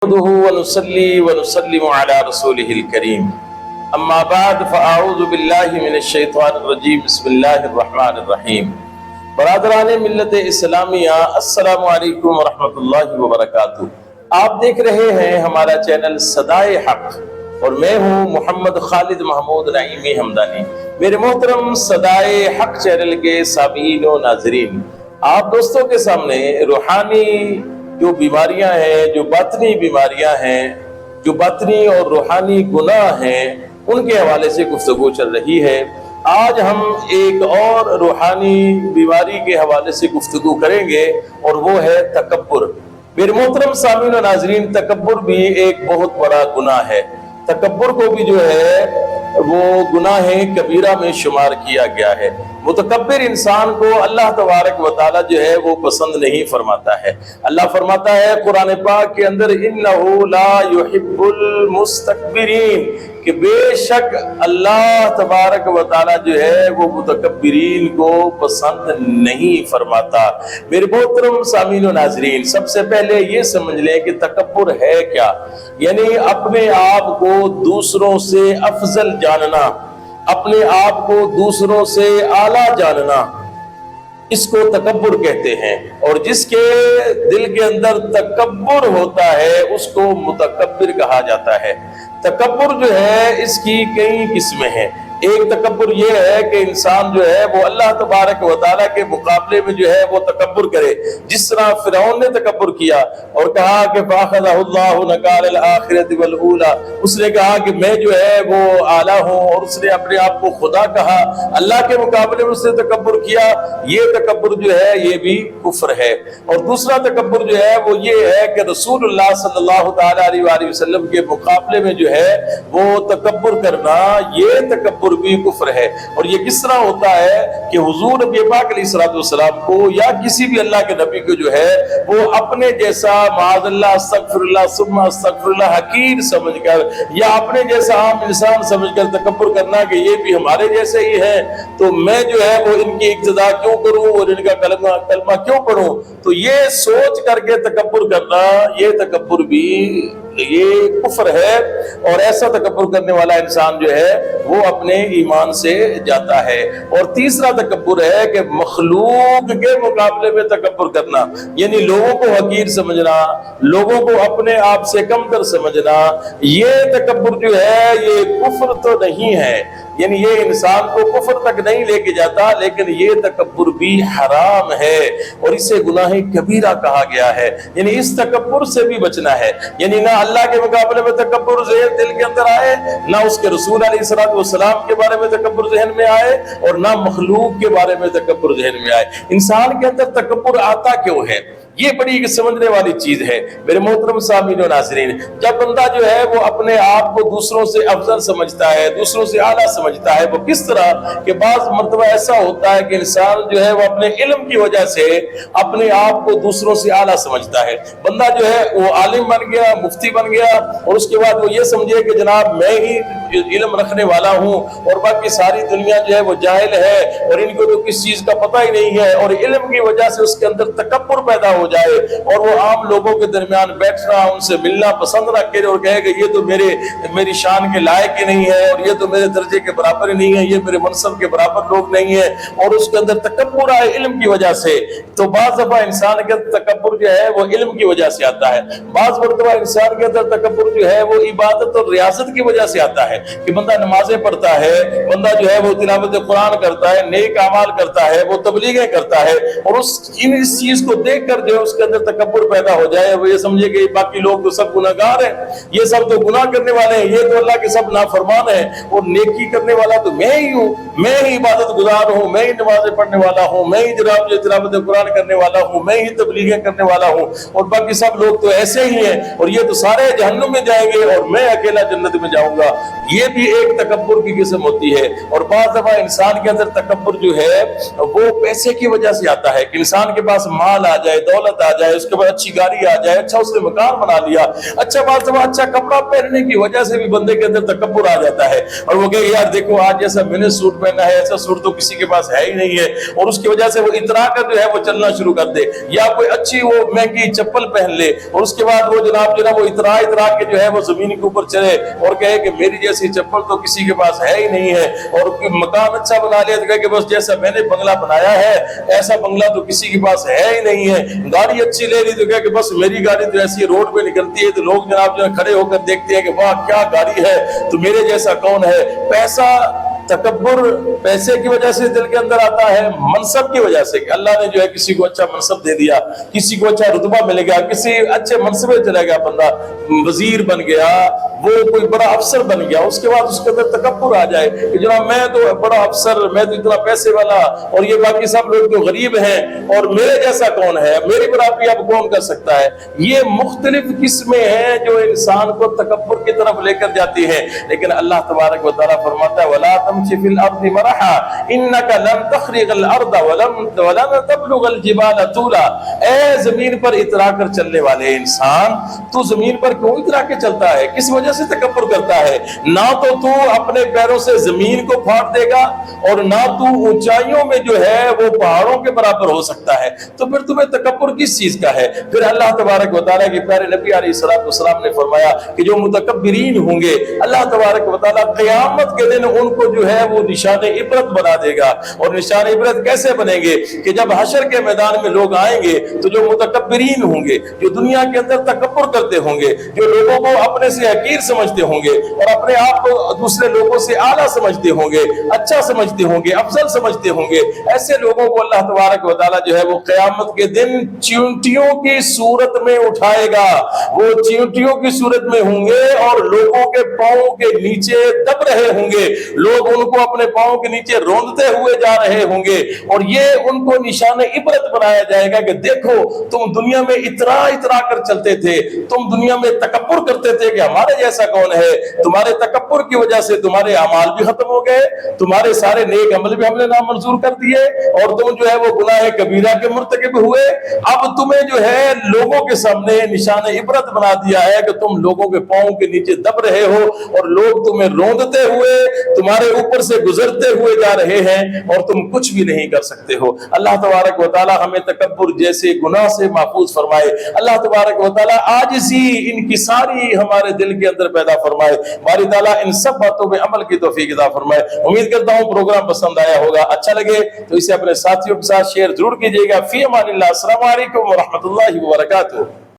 نحمده ونصلي ونسلم على رسوله الكريم اما بعد فاعوذ بالله من الشیطان الرجیم بسم اللہ الرحمن الرحیم۔ برادران ملت اسلامیہ، السلام علیکم ورحمۃ اللہ وبرکاتہ۔ آپ دیکھ رہے ہیں ہمارا چینل صدائے حق اور میں ہوں محمد خالد محمود نعیمی حمدانی۔ میرے محترم صدائے حق چینل کے سامعین و ناظرین، آپ دوستوں کے سامنے روحانی جو بیماریاں ہیں، جو باطنی بیماریاں ہیں، جو باطنی اور روحانی گناہ ہیں، ان کے حوالے سے گفتگو چل رہی ہے۔ آج ہم ایک اور روحانی بیماری کے حوالے سے گفتگو کریں گے اور وہ ہے تکبر۔ میرے محترم سامعین و ناظرین، تکبر بھی ایک بہت بڑا گناہ ہے۔ تکبر کو بھی جو ہے وہ گناہ کبیرہ میں شمار کیا گیا ہے۔ متکبر انسان کو اللہ تبارک و تعالی جو ہے وہ پسند نہیں فرماتا ہے۔ اللہ فرماتا ہے قرآن پاک کے اندر انہ لا یحب المستکبرین، کہ بے شک اللہ تبارک و تعالی جو ہے وہ متکبرین کو پسند نہیں فرماتا۔ میرے محترم سامعین و ناظرین، سب سے پہلے یہ سمجھ لیں کہ تکبر ہے کیا، یعنی اپنے آپ کو دوسروں سے افضل جاننا، اپنے آپ کو دوسروں سے اعلیٰ جاننا، اس کو تکبر کہتے ہیں۔ اور جس کے دل کے اندر تکبر ہوتا ہے اس کو متکبر کہا جاتا ہے۔ تکبر جو ہے اس کی کئی قسمیں ہیں۔ ایک تکبر یہ ہے کہ انسان جو ہے وہ اللہ تبارک و تعالیٰ کے مقابلے میں جو ہے وہ تکبر کرے، جس طرح فرعون نے تکبر کیا اور کہا کہ فَأَخَذَهُ اللَّهُ نَكَالَ الْآخِرَةِ وَالْأُولَىٰ، اس نے کہا کہ میں جو ہے وہ اعلیٰ ہوں، اور اس نے اپنے آپ کو خدا کہا، اللہ کے مقابلے میں اس نے تکبر کیا۔ یہ تکبر جو ہے یہ بھی کفر ہے۔ اور دوسرا تکبر جو ہے وہ یہ ہے کہ رسول اللہ صلی اللہ تعالیٰ علیہ وآلہ وسلم کے مقابلے میں جو ہے وہ تکبر کرنا، یہ تکبر بھی کفر ہے۔ اور یہ کس طرح ہوتا ہے کہ حضور نبی پاک علیہ الصلوۃ والسلام کو یا کسی بھی اللہ کے نبی کو جو ہے وہ اپنے جیسا معاذ اللہ استغفر اللہ ثم استغفر اللہ حقیر سمجھ کر، یا اپنے جیسا عام انسان سمجھ کر تکبر کرنا کہ یہ بھی ہمارے جیسے ہی ہیں، تو میں جو ہے وہ ان کی اقتداء کیوں کروں اور ان کا کلمہ کیوں پڑھوں۔ تو یہ سوچ کر کے تکبر کرنا، یہ تکبر بھی یہ کفر ہے، اور ایسا تکبر کرنے والا انسان جو ہے وہ اپنے ایمان سے جاتا ہے۔ اور تیسرا تکبر ہے کہ مخلوق کے مقابلے میں تکبر کرنا، یعنی لوگوں کو حقیر سمجھنا، لوگوں کو اپنے آپ سے کم تر سمجھنا۔ یہ تکبر جو ہے یہ کفر تو نہیں ہے، یعنی یہ انسان کو کفر تک نہیں لے کے جاتا، لیکن یہ تکبر بھی حرام ہے اور اسے گناہ کبیرہ کہا گیا ہے۔ یعنی اس تکبر سے بھی بچنا ہے، یعنی نہ اللہ کے مقابلے میں تکبر ذہن دل کے اندر آئے، نہ اس کے رسول علیہ الصلوۃ والسلام کے بارے میں تکبر ذہن میں آئے، اور نہ مخلوق کے بارے میں تکبر ذہن میں آئے۔ انسان کے اندر تکبر آتا کیوں ہے؟ یہ بڑی سمجھنے والی چیز ہے میرے محترم سامعین و ناظرین۔ جب بندہ جو ہے وہ اپنے آپ کو دوسروں سے افضل سمجھتا ہے، دوسروں سے اعلیٰ سمجھتا ہے، وہ کس طرح کہ بعض مرتبہ ایسا ہوتا ہے کہ انسان جو ہے وہ اپنے علم کی وجہ سے اپنے آپ کو دوسروں سے اعلیٰ سمجھتا ہے۔ بندہ جو ہے وہ عالم بن گیا، مفتی بن گیا، اور اس کے بعد وہ یہ سمجھے کہ جناب میں ہی علم رکھنے والا ہوں اور باقی ساری دنیا جو ہے وہ جاہل ہے اور ان کو تو کس چیز کا پتہ ہی نہیں ہے، اور علم کی وجہ سے اس کے اندر تکبر پیدا ہو جائے اور وہ عام لوگوں کے درمیان بیٹھنا، ان سے ملنا پسند نہ کرے اور کہے کہ یہ تو میری شان کے لائق ہی نہیں ہے، اور یہ تو میرے درجے کے برابر ہی نہیں ہے، یہ میرے منصب کے برابر لوگ نہیں ہیں، اور اس کے اندر تکبر آئے علم کی وجہ سے۔ تو بعض دفعہ انسان کے تکبر جو ہے وہ علم کی وجہ سے آتا ہے، بعض مرتبہ انسان کے اندر تکبر جو ہے وہ عبادت اور ریاضت کی وجہ سے آتا ہے، کہ بندہ نمازیں پڑھتا ہے، بندہ جو ہے وہ تلاوت قرآن کرتا ہے، نیک اعمال کرتا ہے، وہ تبلیغیں کرتا ہے، اور اس چیز کو دیکھ کر جو ہے اس کے اندر تکبر پیدا ہو جائے، وہ یہ سمجھے کہ باقی لوگ تو سب گناہگار ہیں، یہ سب تو گناہ کرنے والے ہیں، یہ تو اللہ کے سب نافرمان ہیں، اور نیکی کرنے والا تو میں ہی ہوں، میں ہی عبادت گزار ہوں، میں ہی نمازیں پڑھنے والا ہوں، میں ہی تلاوت قرآن کرنے والا ہوں، میں ہی تبلیغیں کرنے والا ہوں، اور باقی سب لوگ تو ایسے ہی ہیں، اور یہ تو سارے جہنم میں جائیں گے اور میں اکیلا جنت میں جاؤں گا۔ یہ بھی ایک تکبر کی قسم ہوتی ہے۔ اور بعض دفعہ انسان کے اندر تکبر جو ہے وہ پیسے کی وجہ سے آتا ہے، کہ انسان کے پاس مال آ جائے، دولت آ جائے, اس کے بعد اچھی گاڑی آ جائے, اچھا اس نے مکان بنا لیا, اچھا بات اچھا کپڑا پہننے کی وجہ سے بھی بندے کے اندر تکبر آ جاتا ہے, اور وہ کہ یار دیکھو آج جیسا میں نے سوٹ پہنا ہے ایسا سوٹ تو کسی کے پاس ہے ہی نہیں ہے, اور اس کی وجہ سے وہ اترا کر جو ہے وہ چلنا شروع کر دے, یا کوئی اچھی وہ مہنگی چپل پہن لے اور اس کے بعد وہ جناب جو ہے وہ اترا کے جو ہے وہ زمین کے اوپر چلے اور کہے کہ میری جیسی چپل تو کسی کے پاس ہے ہی نہیں ہے, اور مکان اچھا بنا لیا تو کہے کہ بس جیسا میں نے بنگلہ بنایا ہے ایسا بنگلہ تو کسی کے پاس ہے ہی نہیں ہے, گاڑی اچھی لے لی تو کہے کہ بس میری گاڑی تو ایسی روڈ پہ نکلتی ہے تو لوگ جناب جو ہے کھڑے ہو کر دیکھتے ہیں کہ واہ کیا گاڑی ہے, تو میرے جیسا کون ہے. پیسہ, تکبر پیسے کی وجہ سے دل کے اندر آتا ہے, منصب کی وجہ سے کہ اللہ نے جو ہے کسی کو اچھا منصب دے دیا, کسی کو اچھا رتبہ ملے گا, کسی اچھے منصبے چلے گا, بندہ وزیر بن گیا, وہ کوئی بڑا افسر بن گیا, اس کے بعد اس کے اندر تکبر آ جائے کہ جناب میں تو بڑا افسر, میں تو اتنا پیسے والا, اور یہ باقی سب لوگ تو غریب ہیں, اور میرے جیسا کون ہے, میری برابری اب کون کر سکتا ہے. یہ مختلف قسمیں ہیں جو انسان کو تکبر کی طرف لے کر جاتی ہیں. لیکن اللہ تبارک و تعالیٰ فرماتا ہے وَلَا تَمْشِ فِي الْأَرْضِ مَرَحًا إِنَّكَ لَن تَخْرِقَ الْأَرْضَ وَلَن تَبْلُغَ الْجِبَالَ طُولًا. اے زمین پر اترا کر چلنے والے انسان, تو زمین پر کیوں اترا کے چلتا ہے, کس وجہ سے تکبر کرتا ہے؟ نہ تو اپنے پیروں سے زمین کو پھاڑ دے گا, اور نہ تو اونچائیوں میں جو ہے وہ پہاڑوں کے برابر ہو سکتا ہے, تو پھر تمہیں تکبر کس چیز کا ہے؟ پھر اللہ تبارک و تعالیٰ کے پیارے نبی علیہ السلام نے فرمایا کہ جو متکبرین ہوں گے اللہ تبارک و تعالیٰ قیامت کے دن ان کو جو ہے وہ نشان عبرت بنا دے گا. اور نشان عبرت کیسے بنیں گے کہ جب حشر کے میدان میں لوگ آئیں گے تو جو متکبرین ہوں گے, جو دنیا کے اندر تکبر کرتے ہوں گے, جو لوگوں کو اپنے سے حقیر سمجھتے ہوں گے اور اپنے آپ کو دوسرے لوگوں سے اعلیٰ سمجھتے ہوں گے, اچھا سمجھتے ہوں گے, افضل سمجھتے ہوں گے, ایسے لوگوں کو اللہ تبارک و تعالیٰ جو ہے وہ قیامت کے دن چیونٹیوں کی صورت میں اٹھائے گا. وہ چیونٹیوں کی صورت میں ہوں گے اور لوگوں کے پاؤں کے نیچے دب رہے ہوں گے, لوگ ان کو اپنے پاؤں کے نیچے روندتے ہوئے جا رہے ہوں گے, اور یہ ان کو نشان عبرت بنایا جائے گا کہ دیکھو تم دنیا میں اترا کر چلتے تھے, تم دنیا میں تکبر کرتے تھے کہ ہمارے جیسا کون ہے, تمہارے تکبر کی وجہ سے تمہارے اعمال بھی ختم ہو گئے, تمہارے سارے نیک عمل بھی ہم نے نامنظور کر دیے, اور تم جو ہے وہ گناہ کبیرہ کے مرتکب ہوئے. اب تمہیں جو ہے لوگوں کے سامنے نشان عبرت بنا دیا ہے کہ تم لوگوں کے پاؤں کے نیچے دب رہے ہو, اور لوگ تمہیں روندتے ہوئے تمہارے اوپر سے گزرتے ہوئے جا رہے ہیں, اور تم کچھ بھی نہیں کر سکتے ہو. اللہ تبارک و تعالی ہمیں تکبر جیسے گناہ سے محفوظ فرمائے. اللہ تبارک و تعالی عاجزی انکساری ہمارے دل کے اندر پیدا فرمائے. باری تعالیٰ ان سب باتوں میں عمل کی توفیق عطا فرمائے. امید کرتا ہوں پروگرام پسند آیا ہوگا, اچھا لگے تو اسے اپنے ساتھیوں کے ساتھ شیئر ضرور کیجیے گا. فی امان اللہ. السلام علیکم ورحمۃ اللہ وبرکاتہ.